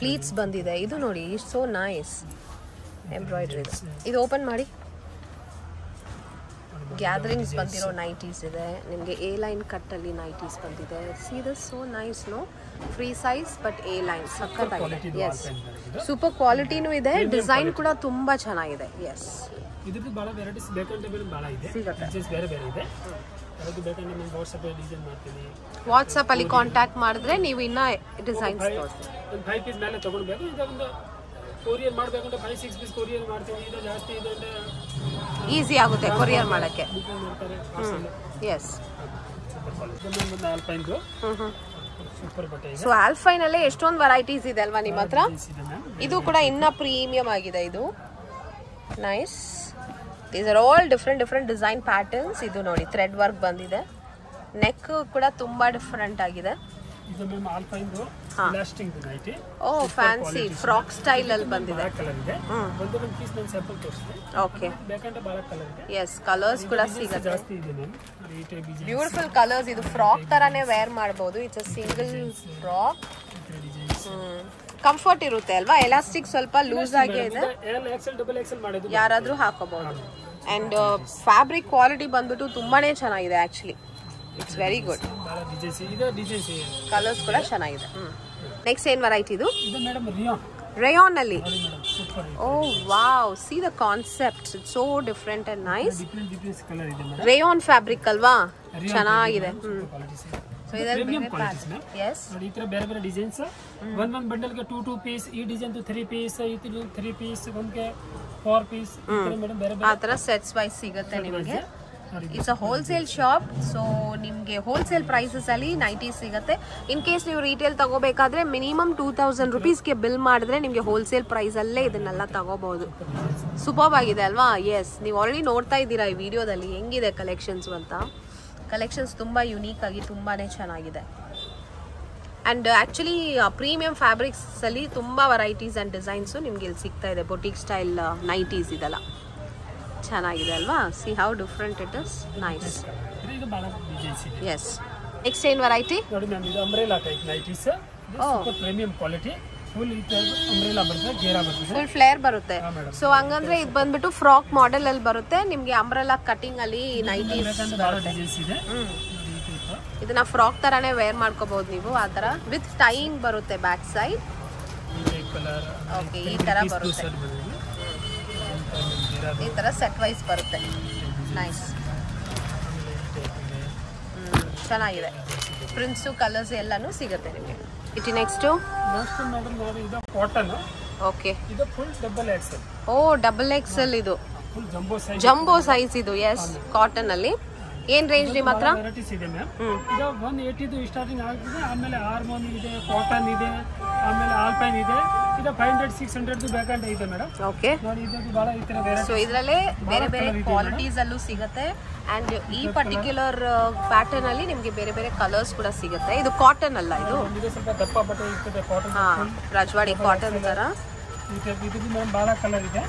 ಪ್ಲೀಟ್ಸ್ ಬಂದಿದೆ. ಇದು ನೋಡಿ, ಸೋ ನೈಸ್ ಎಂಬ್ರಾಯ್ಡ್ರಿ. ಇದು ಓಪನ್ ಮಾಡಿ. ಗ್ಯಾದರಿಂಗ್ಸ್ ಬಂದಿರೋ ನೈಟೀಸ್ ಇದೆ ನಿಮಗೆ. ಎ ಲೈನ್ ಕಟ್ ಅಲ್ಲಿ ನೈಟೀಸ್ ಬಂದಿದೆ. See this, so nice. No free size but A line ಸಕ್ಕತ್ತಾಗಿದೆ. ಎಸ್, ಸೂಪರ್ ಕ್ವಾಲಿಟಿನೂ ಇದೆ. ಡಿಸೈನ್ ಕೂಡ ತುಂಬಾ ಚೆನ್ನಾಗಿದೆ. ಎಸ್, ಇದಕ್ಕೆ ಬಹಳ ವೆರೈಟೀಸ್ ಬೇಕಂದ್ರೆ ಬಹಳ ಇದೆ. ಡಿಸೈನ್ಸ್ ಬೇರೆ ಬೇರೆ ಇದೆ. ಅದಕ್ಕೆ ಬೇಕಂದ್ರೆ ನಾನು ವಾಟ್ಸಪ್ ಅಲ್ಲಿ ಡಿಸೈನ್ ಮಾಡ್ತೀನಿ. ವಾಟ್ಸಪ್ ಅಲ್ಲಿ ಕಾಂಟ್ಯಾಕ್ಟ್ ಮಾಡಿದ್ರೆ ನೀವು ಇನ್ನ ಡಿಸೈನ್ಸ್ ತೋರಿಸ್ತೀವಿ. ಒಂದು 5 ಪೀಸ್ ಮೇಲೆ ತಗೊಳ್ಬೇಕು. ಇದೊಂದು ಕೊರಿಯರ್ ಮಾಡಬೇಕಂದ್ರೆ 5-6 ಪೀಸ್ ಕೊರಿಯರ್ ಮಾಡ್ತೀನಿ. ಇದು ಜಾಸ್ತಿ ಇದೆ ಅಂದ್ರೆ ಈಸಿ ಆಗುತ್ತೆ ಕೊರಿಯರ್ ಮಾಡಕ್ಕೆ. ಎಸ್, ಆಲ್ಪೈನ್ ಸೂಪರ್ ಬಟ್ಟೆ ಇದೆ. ಸೊ ಆಲ್ಪೈನ್ ಅಲ್ಲೇ ಎಷ್ಟೊಂದು ವೆರೈಟೀಸ್ ಇದೆ ಅಲ್ವಾ ನಿಮ್ಮ ಹತ್ರ? ಇದು ಕೂಡ ಇನ್ನ ಪ್ರೀಮಿಯಂ ಆಗಿದೆ. ಇದು nice. These are all different design patterns. ಇದು ನೋಡಿ, ಥ್ರೆಡ್ ವರ್ಕ್ ಬಂದಿದೆ. ನೆಕ್ ಕೂಡ ತುಂಬಾ ಡಿಫ್ರೆಂಟ್ ಆಗಿದೆ. ಇದು ಮ್ಯಾಮ್ ಆಲ್ಪೈನ್ ಇಲಾಸ್ಟಿಕ್ ನೈಟಿ. ಓ, ಫ್ಯಾನ್ಸಿ ಫ್ರಾಕ್ ಸ್ಟೈಲ್ ಅಲ್ಲಿ ಬಂದಿದೆ. ಕಲರ್ ಇದೆ. ಒಂದು ಪೀಸ್ ನಾನು ಸ್ಯಾಂಪಲ್ ತೋರಿಸ್ತೀನಿ. ಓಕೆ, ಬೇಕಂದ್ರೆ ಬಹಳ ಕಲರ್ ಇದೆ. ಎಸ್, ಕಲರ್ಸ್ ಕೂಡ ಸಿಗುತ್ತೆ. ಜಾಸ್ತಿ ಇದೆ ಮ್ಯಾಮ್. ಈ ಟೈಪ್ ಡಿಸೈನ್ ಬ್ಯೂಟಿಫುಲ್ ಕಲರ್ಸ್. ಇದು ಫ್ರಾಕ್ ತರಾನೇ ವೇರ್ ಮಾಡಬಹುದು. It's a single frock. Comfort ಇರುತ್ತೆ ಅಲ್ವಾ? ಎಲಾಸ್ಟಿಕ್ ಸ್ವಲ್ಪ ಲೂಸ್ ಆಗಿ ಇದೆ. ಎಲ್ ಎಕ್ಸೆಲ್ ಡಬಲ್ ಎಕ್ಸೆಲ್ ಮಾಡೋದು ಯಾರಾದ್ರೂ ಹಾಕೋಬಹುದು. ಅಂಡ್ ಫ್ಯಾಬ್ರಿಕ್ ಕ್ವಾಲಿಟಿ ಬಂದ್ಬಿಟ್ಟು ತುಂಬಾನೇ ಚೆನ್ನಾಗಿದೆ actually. It's very good. Colours ಕೂಡ ಚೆನ್ನಾಗಿದೆ. ನೆಕ್ಸ್ಟ್ ಏನ್ ವೆರೈಟಿ ಇದು? ಮೇಡಮ್ ರೇಯಾನ್ ಅಲ್ಲಿ. Oh wow, see the concept. It's so different and nice. Rayon fabric ಅಲ್ವಾ? ಚೆನ್ನಾಗಿದೆ. ಸೊ ಇದರಲ್ಲಿ ಈ ತರ ಬೇರೆ ಬೇರೆ ಡಿಸೈನ್ಸ್. ಒಂದ್ ಬಂಡಲ್ ಗೆ 2 ಪೀಸ್. ಈ ಡಿಸೈನ್ 3 ಪೀಸ್. ಇದು 3 ಪೀಸ್. ಒಂದ್ಗೆ 4 ಪೀಸ್. ಆ ತರ ಸೆಟ್ಸ್ ವೈಸ್ ಸಿಗುತ್ತೆ ನಿಮಗೆ. It's a wholesale shop. So ನಿಮಗೆ ಹೋಲ್ಸೇಲ್ ಪ್ರೈಸಸ್ ಅಲ್ಲಿ ನೈಟೀಸ್ ಸಿಗುತ್ತೆ. ಇನ್ ಕೇಸ್ ನೀವು ರಿಟೇಲ್ ತಗೋಬೇಕಾದ್ರೆ ಮಿನಿಮಮ್ 2000 ರುಪೀಸ್ಗೆ ಬಿಲ್ ಮಾಡಿದ್ರೆ ನಿಮಗೆ ಹೋಲ್ಸೇಲ್ ಪ್ರೈಸ್ ಅಲ್ಲೇ ಇದನ್ನೆಲ್ಲ ತಗೋಬಹುದು. ಸೂಪರ್ ಆಗಿದೆ ಅಲ್ವಾ? ಎಸ್, ನೀವು ಆಲ್ರೆಡಿ ನೋಡ್ತಾ ಇದ್ದೀರಾ ಈ ವಿಡಿಯೋದಲ್ಲಿ ಹೆಂಗಿದೆ ಕಲೆಕ್ಷನ್ಸ್ ಅಂತ. ಕಲೆಕ್ಷನ್ಸ್ ತುಂಬಾ ಯುನೀಕ್ ಆಗಿ ತುಂಬಾನೇ ಚೆನ್ನಾಗಿದೆ. ಆ್ಯಂಡ್ ಆ್ಯಕ್ಚುಲಿ ಪ್ರೀಮಿಯಂ ಫ್ಯಾಬ್ರಿಕ್ಸಲ್ಲಿ ತುಂಬ ವೆರೈಟೀಸ್ ಆ್ಯಂಡ್ ಡಿಸೈನ್ಸು ನಿಮ್ಗೆ ಇಲ್ಲಿ ಸಿಗ್ತಾ ಇದೆ. ಬೊಟಿಕ್ ಸ್ಟೈಲ್ ನೈಟೀಸ್ ಇದೆಲ್ಲ ಚೆನ್ನಾಗಿದೆ ಅಲ್ವಾ? See how different it is. Nice. Yes. Next ಏನು ವೆರೈಟಿ ನೋಡಿ ಮ್ಯಾಮ್, ಇದು umbrella type nighties. Super premium quality. Full umbrella ಬರುತ್ತೆ, ಗೇರಾ ಬರುತ್ತೆ, ಫುಲ್ ಫ್ಲೇರ್ ಬರುತ್ತೆ. ಸೊ ಹಂಗಂದ್ರೆ ಇದು ಬಂದ್ಬಿಟ್ಟು ಫ್ರಾಕ್ ಮಾಡೆಲ್ ಅಲ್ಲಿ ಬರುತ್ತೆ ನಿಮ್ಗೆ. ಅಂಬ್ರೆಲಾ ಕಟಿಂಗ್ ಅಲ್ಲಿ ನೈಟೀಸ್ ಇದೆ. ಇದನ್ನ ಫ್ರಾಕ್ ತರಾನೇ ವೇರ್ ಮಾಡ್ಕೋಬಹುದು ನೀವು. ಆ ತರ ವಿತ್ ಟೈಯಿಂಗ್ ಬರುತ್ತೆ ಬ್ಯಾಕ್ ಸೈಡ್. ಓಕೆ, ಈ ತರ ಬರುತ್ತೆ. ಈ ತರ ಸೆಟ್ ವೈಸ್ ಬರುತ್ತೆ. ನೈಸ್. ಚೆನ್ನಾಗಿದೆ. ಪ್ರಿಂಟ್ಸು ಕಲರ್ಸ್ ಎಲ್ಲಾನು ಸಿಗುತ್ತೆ ನಿಮಗೆ. ಇಟ್ ನೆಕ್ಸ್ಟ್ ಮಾಡೆಲ್ ನೋಡಿ, ಇದು ಕಾಟನ್. ಓಕೆ, ಇದು ಫುಲ್ ಡಬಲ್ ಎಕ್ಸೆಲ್. ಓ, ಡಬಲ್ ಎಕ್ಸೆಲ್. ಇದು ಫುಲ್ ಜಂಬೋ ಸೈಜ್ ಇದು. ಎಸ್, ಕಾಟನ್ ಅಲ್ಲಿ. ಏನ್ ರೇಂಜ್ ನಿಮ್ಮ ಹತ್ರ? ವೆರೈಟೀಸ್ ಇದೆ ಮ್ಯಾಮ್. ಇದು 180 ಸ್ಟಾರ್ಟಿಂಗ್ ಆಗ್ತದೆ. ಆಮೇಲೆ ಹಾರ್ಮೋನ್ ಇದೆ, ಕಾಟನ್ ಇದೆ, ಆಮೇಲೆ ಆಲ್ಪೈನ್ ಇದೆ. ಇದು 500-600 ಬೇಕಂತ ಇದೆ ಮೇಡಮ್. ಓಕೆ, ನೋಡಿ ಇದು ಬಹಳ ಈ ತರ ವೆರೈಟಿ. ಸೊ ಇದರಲ್ಲೇ ಬೇರೆ ಬೇರೆ ಕ್ವಾಲಿಟೀಸ್ ಅಲ್ಲೂ ಸಿಗುತ್ತೆ. ಅಂಡ್ ಈ ಪರ್ಟಿಕ್ಯುಲರ್ ಪ್ಯಾಟರ್ನ್ ಅಲ್ಲಿ ನಿಮಗೆ ಬೇರೆ ಬೇರೆ ಕಲರ್ಸ್ ಕೂಡ ಸಿಗುತ್ತೆ. ಇದು ಕಾಟನ್ ಅಲ್ಲ, ಇದು ಸ್ವಲ್ಪ ದಪ್ಪ ಬಟ್ಟೆ ಇರ್ತದೆ ಕಾಟನ್. ರಾಜವಾಡಿ ಕಾಟನ್ ತರ. ಇದು ಮ್ಯಾಮ್ ಬಹಳ ಕಲರ್ ಇದೆ.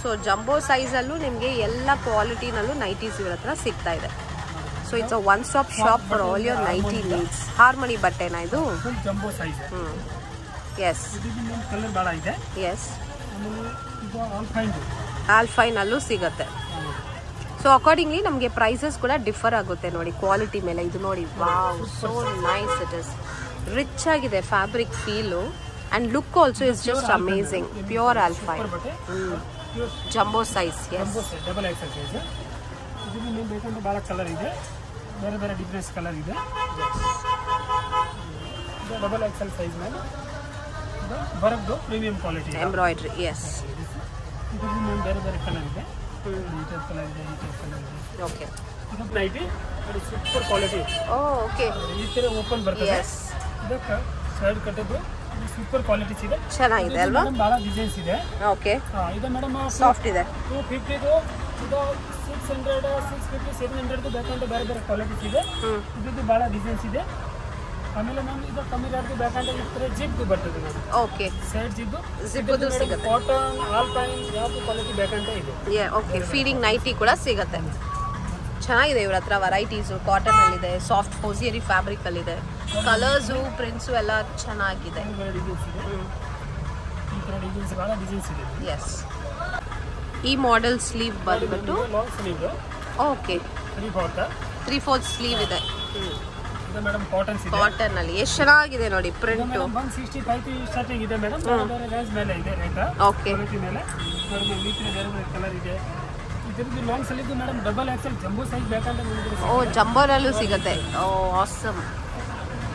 ಸೊ ಜಂಬೋ ಸೈಜ್ ಅಲ್ಲೂ ನಿಮಗೆ ಎಲ್ಲ ಕ್ವಾಲಿಟಿನಲ್ಲೂ ನೈಟೀಸ್ ಇವ್ರ ಹತ್ರ ಸಿಗ್ತಾ ಇದೆ. So it's a one stop shop for all your nighty needs. Harmony ಬಟ್ಟೆನಾ ಇದು? Full jumbo size. ಎಸ್, ಇದು ಕಲರ್ ಬಹಳ ಇದೆ. ಎಸ್, ಇದು ಆಲ್ಫೈನ್. ಆಲ್ಫೈನ್ ಅಲ್ಲೂ ಸಿಗುತ್ತೆ. ಸೊ ಅಕಾರ್ಡಿಂಗ್ಲಿ ನಮಗೆ ಪ್ರೈಸಸ್ ಕೂಡ ಡಿಫರ್ ಆಗುತ್ತೆ ನೋಡಿ ಕ್ವಾಲಿಟಿ ಮೇಲೆ. ಇದು ನೋಡಿ, wow, so nice. It is rich ಆಗಿದೆ fabric feel. And look also is just amazing. Pure alpine jumbo size. Yes, double XL size. ಇದು ನಿಮಗೆ ಬೇಕಂದ್ರೆ ಬಹಳ ಕಲರ್ ಇದೆ, ಬೇರೆ ಬೇರೆ ಡಿಫ್ರೆನ್ಸ್ ಕಲರ್ ಇದೆ. ಇದು ಡಬಲ್ ಎಕ್ಸೆಲ್ ಸೈಜ್ ಮೇಲೆ ಇದು ವರ್ಕ್ದು ಪ್ರೀಮಿಯಂ ಕ್ವಾಲಿಟಿ ಎಂಬ್ರಾಯ್ಡ್ರಿ. ಎಸ್, ಇದು ನಿಮಗೆ ಬೇರೆ ಬೇರೆ ಕಲರ್ ಇದೆ. ಈ ಟೈಪ್ ಕಲರ್ ಇದೆ, ಈ ಟೈಪ್ ಕಲರ್ ಇದೆ. ಓಕೆ, ಇದು ನೈಟಿ ಅದು ಸೂಪರ್ ಕ್ವಾಲಿಟಿ. ಓಕೆ, ಈ ತರ ಓಪನ್ ಬರ್ತದೆ. ಎಸ್, ಇದಕ್ಕೆ ಸೈಡ್ ಕಟ್ಟದ್ದು ಸೂಪರ್ ಕ್ವಾಲಿಟೀಸ್ ಇದೆ. ಚೆನ್ನಾಗಿದೆ ಅಲ್ವಾ? ಬಹಳ ಡಿಸೈನ್ಸ್ ಇದೆ. ಓಕೆ, ಇದು ಮೇಡಮ್ ಸಾಫ್ಟ್ ಇದೆ. 250 ಇದು 600, 650, 700 ಬೇಕಂತ ಬೇರೆ ಬೇರೆ ಕ್ವಾಲಿಟೀಸ್ ಇದೆ. ಇದು ಬಹಳ ಡಿಸೈನ್ಸ್ ಇದೆ. ಆಮೇಲೆ ಮ್ಯಾಮ್ ಇದು ಕಮ್ಮಿ ರೇಟ್ಗೆ ಬೇಕಂತ ಈ ಥರ ಜಿಪ್ ಬರ್ತದೆ ಮ್ಯಾಮ್. ಓಕೆ, ಸೈಡ್ ಜಿಪ್ಪು ಸಿಗುತ್ತೆ. ಕಾಟನ್, ಆಲ್ಪೈನ್ ಯಾವುದು ಕ್ವಾಲಿಟಿ ಬೇಕಂತ ಇದೆ. ಓಕೆ, ಫೀಡಿಂಗ್ ನೈಟಿ ಕೂಡ ಸಿಗುತ್ತೆ. ಚೆನ್ನಾಗಿದೆ ಇವ್ರ ಹತ್ರ ವೆರೈಟೀಸು. ಕಾಟನ್ ಅಲ್ಲಿದೆ, ಸಾಫ್ಟ್ ಹೋಸಿಯರಿ ಫ್ಯಾಬ್ರಿಕ್ ಅಲ್ಲಿದೆ. ಕಲರ್ಸು ಪ್ರಿಂಟ್ಸು ಎಲ್ಲ ಚೆನ್ನಾಗಿದೆ. ಎಸ್, ಈ ಮಾಡೆಲ್ ಸ್ಲೀವ್ ಬಂದ್ಬಿಟ್ಟು ಓಕೆ 3/4 ಸ್ಲೀವ್ ಇದೆ. ಕಾಟನ್ ಅಲ್ಲಿ ಎಷ್ಟು ಚೆನ್ನಾಗಿದೆ ನೋಡಿ ಪ್ರಿಂಟ್. 165 ಸ್ಟಾರ್ಟಿಂಗ್ ಇದೆ ಮೇಡಮ್. ರೇಂಜ್ ಮೇಲೆ ಇದೆ ರೇಟ್. ಓಕೆ, ಮೇಲೆ ಬೇರೆ ಬೇರೆ ಕಲರ್ ಇದೆ. ಇದರದ್ದು long sleeve madam double XL jumbo size ಬೇಕಂದ್ರೆ ಓ, ಜಂಬೋನಲ್ಲೂ ಸಿಗುತ್ತೆ. Oh, awesome,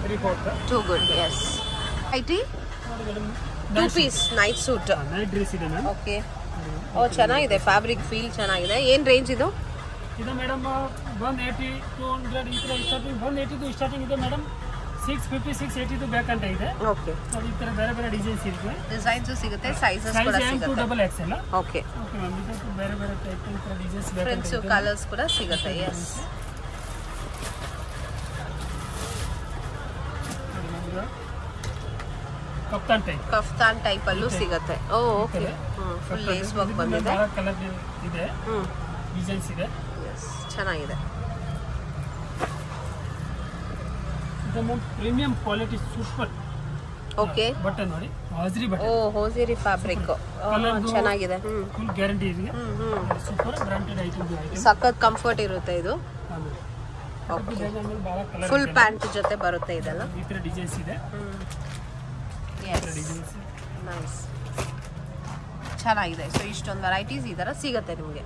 3/4 too good. Yes, it 2 piece night suit, night dress ಇದೆ ಮ್ಯಾಮ್. ಓಕೆ, ಓ ಚೆನ್ನಾಗಿದೆ. ಫ್ಯಾಬ್ರಿಕ್ ಫೀಲ್ ಚೆನ್ನಾಗಿದೆ. ಏನು ರೇಂಜ್ ಇದು? ಇದು ಮೇಡಮ್ 180, 200 ಈ ಥರ ಸ್ಟಾರ್ಟಿಂಗ್. 180 ಸ್ಟಾರ್ಟಿಂಗ್ ಇದೆ ಮೇಡಮ್. 650, 680 ಬೇಕಂತ ಇದೆ. ಓಕೆ, ಈ ಥರ ಬೇರೆ ಬೇರೆ ಡಿಸೈನ್ಸ್ ಇದೆ. ಡಿಸೈನ್ಸು ಸಿಗುತ್ತೆ, ಸೈಜಸ್ ಕೂಡ ಸಿಗುತ್ತೆ. Double XL. Okay, okay ma'am. ಇದು ಬೇರೆ ಬೇರೆ ಟೈಪ್ ಈ ಥರ ಡಿಸೈನ್ಸ್ ಪ್ರಿಂಟ್ಸು ಕಲರ್ಸ್ ಕೂಡ ಸಿಗುತ್ತೆ. ಎಸ್, ಕಫ್ತಾನ್ ಟೈಪ್ ಅಲ್ಲೂ ಸಿಗುತ್ತೆ. ಓ, ಓಕೆ, ಫುಲ್ ಲೇಸ್ ವರ್ಕ್ ಬಂದಿದೆ. ಕಲರ್ ಇದೆ, ಡಿಸೈನ್ಸ್ ಇದೆ. ಎಸ್, ಚೆನ್ನಾಗಿದೆ. ಇದು ಪ್ರೀಮಿಯಂ ಕ್ವಾಲಿಟಿ ಸೂಪರ್. ಓಕೆ, ಬಟ್ಟೆ ನೋಡಿ, ಹಾಜರಿ ಬಟ್ಟೆ. ಓ, ಹೋಸಿರಿ ಫ್ಯಾಬ್ರಿಕ್ ಚೆನ್ನಾಗಿದೆ. ಫುಲ್ ಗ್ಯಾರಂಟಿ ಇದೆ. Super branded item. ಸಖತ್ ಕಂಫರ್ಟ್ ಇರುತ್ತೆ ಇದು. ಫುಲ್ ಪ್ಯಾಂಟ್ ಜೊತೆ ಬರುತ್ತೆ ಇದೆಲ್ಲ. ಈ ತರ ಡಿಸೈನ್ಸ್ ಇದೆ. ನೈಸ್, ಚೆನ್ನಾಗಿದೆ. ಸೊ ಇಷ್ಟೊಂದು ವೆರೈಟೀಸ್ ಈ ಥರ ಸಿಗುತ್ತೆ ನಿಮಗೆ.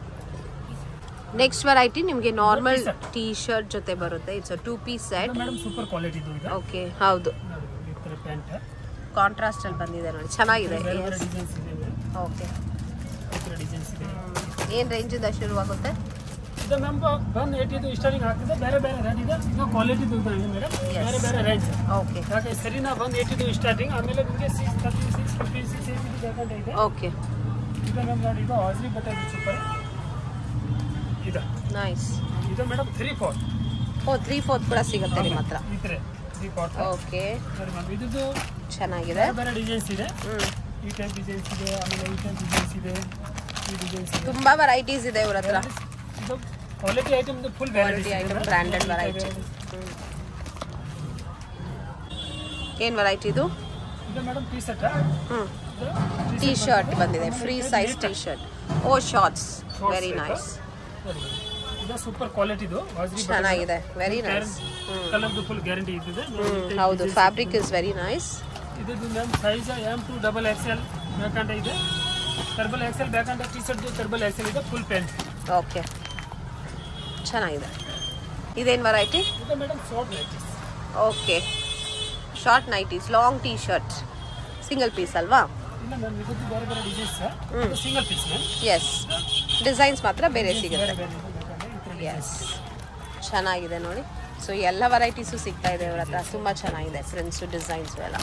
ನೆಕ್ಸ್ಟ್ ವೆರೈಟಿ ನಿಮಗೆ ನಾರ್ಮಲ್ ಟೀ ಶರ್ಟ್ ಜೊತೆ ಬರುತ್ತೆ. It's a 2 piece set. Madam super quality ಇದು ಇದೆ. ಓಕೆ, ಹೌದು, ಈ ತರ ಪ್ಯಾಂಟ್ ಕಾಂಟ್ರಾಸ್ಟ್ ಅಲ್ಲಿ ಬಂದಿದೆ ನೋಡಿ, ಚೆನ್ನಾಗಿದೆ. ಡಿಸೈನ್ಸ್ ಇದೆ. ಓಕೆ, ಈ ತರ ಡಿಸೈನ್ಸ್ ಇದೆ. ಏನು ರೇಂಜಿಂದ ಶುರುವಾಗುತ್ತೆ? ಇದು ಮ್ಯಾಮ್ 180 ಸ್ಟಾರ್ಟಿಂಗ್ ಆಗ್ತದೆ. ಬೇರೆ ಬೇರೆ ರೇಟ್ ಇದೆ. ಇದು ಕ್ವಾಲಿಟಿ ಇದೆ ಮೇಡಮ್, ಬೇರೆ ಬೇರೆ ರೇಂಜ್. ಓಕೆ, ಯಾಕೆ ಸರಿನಾ 180 ಸ್ಟಾರ್ಟಿಂಗ್. ಆಮೇಲೆ ನಿಮಗೆ 630, 650, 680 ಬೇಕಂತ ಇದೆ. ಓಕೆ, ಇದು ಮ್ಯಾಮ್ ನೋಡಿ, ಇದು ಹಾಜರಿ ಬಟ್ಟೆ ಸೂಪರ್ ಇದೆ. ನೈಸ್. ಇದು ಮೇಡಮ್ 3/4. ಓ, 3/4 ಕೂಡ ಸಿಗುತ್ತೆ ನಿಮ್ಮ ಹತ್ರ. ಈ ತರ 3 ಕ್ವಾರ್ಟರ್. ಓಕೆ, ನೋಡಿ ಮ್ಯಾಮ್ ಇದು ಚೆನ್ನಾಗಿದೆ. ಬೇರೆ ಡಿಸೈನ್ಸ್ ಇದೆ. ಈ ಟೈಪ್ ಡಿಸೈನ್ಸ್ ಇದೆ, ಆಮೇಲೆ ಈ ಟೈಪ್ ಡಿಸೈನ್ಸ್ ಇದೆ, ಈ ಡಿಸೈನ್ಸ್ ಇದೆ. ತುಂಬಾ ವೆರೈಟೀಸ್ ಇದೆ ಇವ್ರ ಹತ್ರ. ಇದು quality item, full quality item, branded variety. ಏನು ವೆರೈಟಿ ಇದು? ಇದು madam T shirt. T shirt ಬಂದಿದೆ, ಫ್ರೀ ಸೈಜ್ ಟೀ ಶರ್ಟ್. ಓ, ಶಾರ್ಟ್ಸ್, ವೆರಿ ನೈಸ್. ಇದು ಸೂಪರ್ ಕ್ವಾಲಿಟಿ, ಇದು ಚೆನ್ನಾಗಿದೆ, ವೆರಿ ನೈಸ್. ಕಲರ್ದು ಫುಲ್ ಗ್ಯಾರಂಟಿ ಇದೆ. ಹೌದು, ಫ್ಯಾಬ್ರಿಕ್ ಇಸ್ ವೆರಿ ನೈಸ್. ಇದು ma'am size M to XXL ಬೇಕಂತ ಇದೆ. ಟರ್ಬಲ್ XL ಬೇಕಂತ ಟೀ ಶರ್ಟ್ ಟರ್ಬಲ್ XL ಇದೆ, ಫುಲ್ ಪ್ಯಾಂಟ್. ಓಕೆ, ಚೆನ್ನಾಗಿದೆ. ಇದೇನು ವೆರೈಟಿ? ಇದು madam short nighties. Okay, short nighties, long T shirt, single piece ಅಲ್ವಾ? ಇಲ್ಲ ಮ್ಯಾಮ್, ಇದು ಬೇರೆ ಬೇರೆ designs, single piece ma'am. Yes, designs ಮಾತ್ರ ಬೇರೆ ಸಿಗುತ್ತೆ. ಎಸ್, ಚೆನ್ನಾಗಿದೆ ನೋಡಿ. ಸೊ ಎಲ್ಲ ವೆರೈಟೀಸು ಸಿಗ್ತಾ ಇದೆ ಇವ್ರ ಹತ್ರ, ತುಂಬ ಚೆನ್ನಾಗಿದೆ. ಪ್ರಿಂಟ್ಸು, ಡಿಸೈನ್ಸು ಎಲ್ಲ.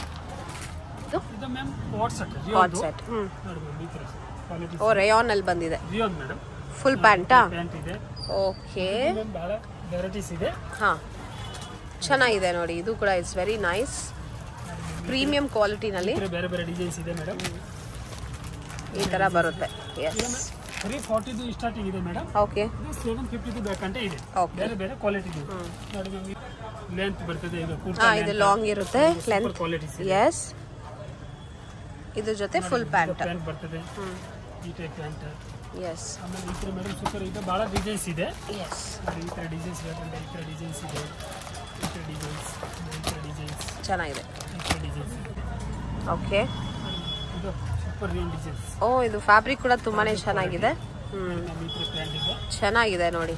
ಇದು ma'am cot set. Cot set. ನೋಡಿ ಮ್ಯಾಮ್, ಈ ತರ ಕ್ವಾಲಿಟಿ. ಓ, ರೇಯಾನ್ ಅಲ್ಲಿ ಬಂದಿದೆ. ರಿಯಾನ್ ಮೇಡಮ್, ಫುಲ್ ಪ್ಯಾಂಟಾ? ಪ್ಯಾಂಟ್ ಇದೆ. ಓಕೆ, ಮ್ಯಾಮ್ ಬಹಳ ವೆರೈಟೀಸ್ ಇದೆ. ಹಾಂ, ಚೆನ್ನಾಗಿದೆ ನೋಡಿ. ಇದು ಕೂಡ ಇಟ್ಸ್ ವೆರಿ ನೈಸ್, ಪ್ರೀಮಿಯಂ ಕ್ವಾಲಿಟಿನಲ್ಲಿ ಬೇರೆ ಬೇರೆ ಡಿಸೈನ್ಸ್ ಇದೆ ಮೇಡಮ್. ಈ ಥರ ಬರುತ್ತೆ. ಎಸ್, 340 ಸ್ಟಾರ್ಟಿಂಗ್ ಇದೆ ಮೇಡಮ್. ಓಕೆ, ಇದು 750 ಬೇಕಂತ ಇದೆ. ಓಕೆ, ಬೇರೆ ಬೇರೆ ಕ್ವಾಲಿಟಿ ಇದೆ. ನೋಡಿ ಮ್ಯಾಮ್, ಲೆಂತ್ ಬರ್ತದೆ. ಇದು ಹಾಂ, ಇದು ಲಾಂಗ್ ಇರುತ್ತೆ, ಲೆಂತ್. ಕ್ವಾಲಿಟಿ. ಎಸ್, ಇದ್ರ ಜೊತೆ ಫುಲ್ ಪ್ಯಾಂಟ್ ಬರ್ತದೆ. ಈ ಟೈಪ್ ಪ್ಯಾಂಟ್. ಎಸ್, ಆಮೇಲೆ ಈ ತರ ಮೇಡಮ್ ಸೂಪರ್ ಇದೆ, ಬಹಳ ಡಿಸೈನ್ಸ್ ಇದೆ. ಎಸ್, ಈ ತರ ಡಿಸೈನ್ಸ್ ಬೇಕಂತ ಈ ತರ ಡಿಸೈನ್ಸ್ ಇದೆ. ಈ ತರ ಡಿಸೈನ್ಸ್, ಈ ತರ ಡಿಸೈನ್ಸ್, ಚೆನ್ನಾಗಿದೆ. ಈ ತರ ಡಿಸೈನ್ಸ್. ಓಕೆ, ಇದು ಸೂಪರ್ ರಿಯಲ್ ಡಿಸೈನ್ಸ್. ಓ, ಇದು ಫ್ಯಾಬ್ರಿಕ್ ಕೂಡ ತುಂಬಾನೇ ಚೆನ್ನಾಗಿದೆ. ಈ ತರ ಪ್ಯಾಂಟ್ ಇದೆ, ಚೆನ್ನಾಗಿದೆ ನೋಡಿ.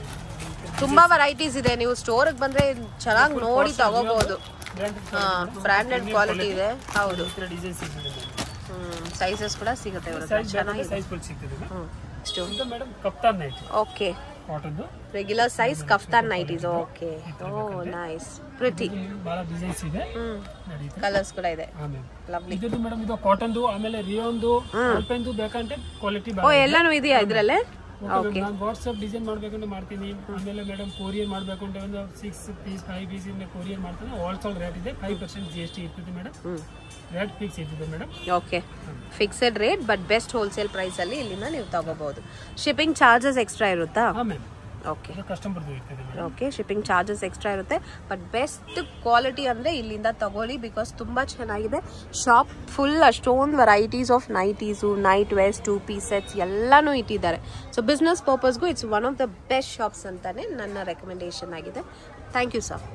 ತುಂಬಾ ವೆರೈಟೀಸ್ ಇದೆ. ನೀವು ಸ್ಟೋರ್ಗೆ ಬಂದ್ರೆ ಚೆನ್ನಾಗಿ ನೋಡಿ ತಗೋಬಹುದು. ಬ್ರಾಂಡೆಡ್ ಕ್ವಾಲಿಟಿ ಇದೆ. ಹೌದು, ಈ ತರ ಡಿಸೈನ್ಸ್ ಇದೆ. ಸೈಜಸ್ ಕೂಡ ಸಿಗುತ್ತೆ ಇವ್ರ ಹತ್ರ. ಚೆನ್ನಾಗಿದೆ. ಸೈಜ್ ಫುಲ್ ಸಿಗ್ತದೆ. ಇಷ್ಟು ಇದು madam kaftan night. Okay, cotton regular size kaftan nighties. Okay, oh nice, pretty. ಬಹಳ ಡಿಸೈನ್ಸ್ ಇದೆ. ಕಲರ್ಸ್ ಕೂಡ ಇದೆ. ಲವ್ಲಿ. ಇದು ಮೇಡಮ್, ಇದು ಕಾಟನ್ದು, ಆಮೇಲೆ ರಿಯೋನ್ದು, ಅಲ್ಪೆನ್ದು ಬೇಕಂತೆ ಕ್ವಾಲಿಟಿ. ಓ, ಎಲ್ಲಾನು ಇದೆಯಾ ಇದ್ರಲ್ಲೇ? ಓಕೆ, ನಾನು ವಾಟ್ಸ್ಆಪ್ ಡಿಸೈನ್ ಮಾಡ್ಬೇಕಂತ ಮಾಡ್ತೀನಿ. ಆಮೇಲೆ ಮೇಡಮ್ ಕೊರಿಯರ್ ಮಾಡಬೇಕು ಅಂತ ಒಂದು 6 ಪೀಸ್ 5 ಪೀಸ್ ಕೊರಿಯರ್ ಮಾಡ್ತೀನಿ. ಹೋಲ್ಸೇಲ್ ರೇಟ್ ಇದೆ, 5% GST ಇರ್ತದೆ ಮೇಡಮ್. ರೇಟ್ ಫಿಕ್ಸ್ ಇರ್ತದೆ madam. Okay, fixed rate, but best wholesale price ಅಲ್ಲಿ ಇಲ್ಲಿಂದ ನೀವು ತಗೋಬಹುದು. ಶಿಪ್ಪಿಂಗ್ ಚಾರ್ಜಸ್ ಎಕ್ಸ್ಟ್ರಾ ಇರುತ್ತಾ? ಹಾಂ ಮ್ಯಾಮ್. ಓಕೆ, ಕಸ್ಟಮರ್ದು ಇರ್ತದೆ. ಓಕೆ, ಶಿಪ್ಪಿಂಗ್ ಚಾರ್ಜಸ್ ಎಕ್ಸ್ಟ್ರಾ ಇರುತ್ತೆ, ಬಟ್ ಬೆಸ್ಟ್ ಕ್ವಾಲಿಟಿ ಅಂದರೆ ಇಲ್ಲಿಂದ ತಗೊಳ್ಳಿ. ಬಿಕಾಸ್ ತುಂಬ ಚೆನ್ನಾಗಿದೆ ಶಾಪ್. ಫುಲ್ ಅಷ್ಟೊಂದು varieties of nighties, night wears, 2 piece sets ಎಲ್ಲನೂ ಇಟ್ಟಿದ್ದಾರೆ. ಸೊ ಬಿಸ್ನೆಸ್ ಪರ್ಪಸ್ಗೂ it's one of the best shops ಅಂತಾನೆ ನನ್ನ ರೆಕಮೆಂಡೇಶನ್ ಆಗಿದೆ. Thank you sir.